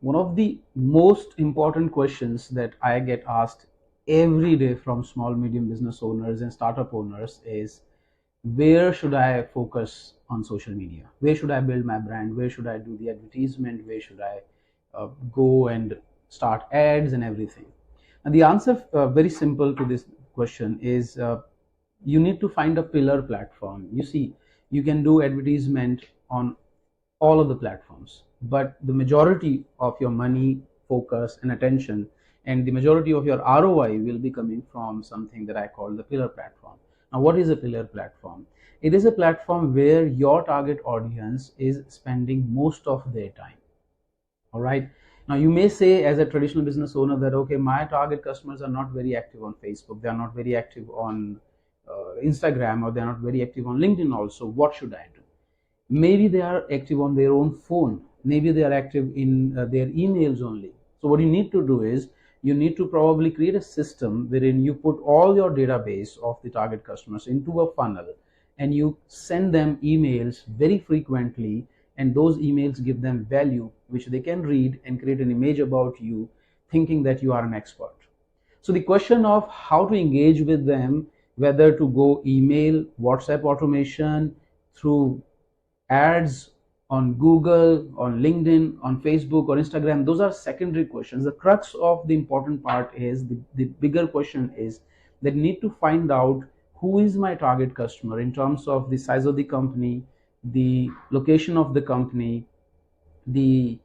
One of the most important questions that I get asked every day from small, medium business owners and startup owners is, where should I focus on social media? Where should I build my brand? Where should I do the advertisement? Where should I go and start ads and everything? And the answer, very simple to this question, is you need to find a pillar platform. You see, you can do advertisement on all of the platforms, but the majority of your money, focus, and attention, and the majority of your ROI will be coming from something that I call the pillar platform. Now, what is a pillar platform? It is a platform where your target audience is spending most of their time. All right. Now, you may say, as a traditional business owner, that okay, my target customers are not very active on Facebook, they are not very active on Instagram, or they are not very active on LinkedIn also. What should I do? Maybe they are active on their own phone, maybe they are active in their emails only. So what you need to do is, you need to probably create a system wherein you put all your database of the target customers into a funnel, and you send them emails very frequently, and those emails give them value which they can read and create an image about you, thinking that you are an expert. So the question of how to engage with them, whether to go email, WhatsApp automation, through ads on Google, on LinkedIn, on Facebook or Instagram, those are secondary questions. The crux of the important part is, the bigger question is that you need to find out who is my target customer in terms of the size of the company, the location of the company, the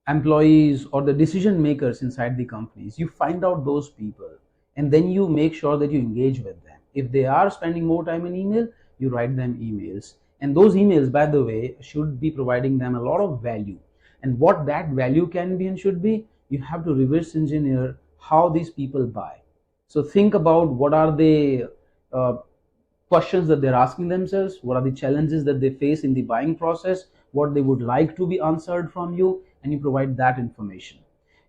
employees or the decision makers inside the companies. You find out those people, and then you make sure that you engage with them. If they are spending more time in email, you write them emails, and those emails, by the way, should be providing them a lot of value. And what that value can be and should be, you have to reverse engineer how these people buy. So think about, what are the uh, questions that they're asking themselves, what are the challenges that they face in the buying process, what they would like to be answered from you, and you provide that information.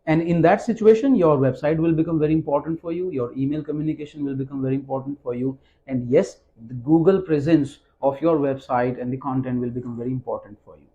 And in that situation, your website will become very important for you, your email communication will become very important for you, and yes, the Google presence of your website and the content will become very important for you.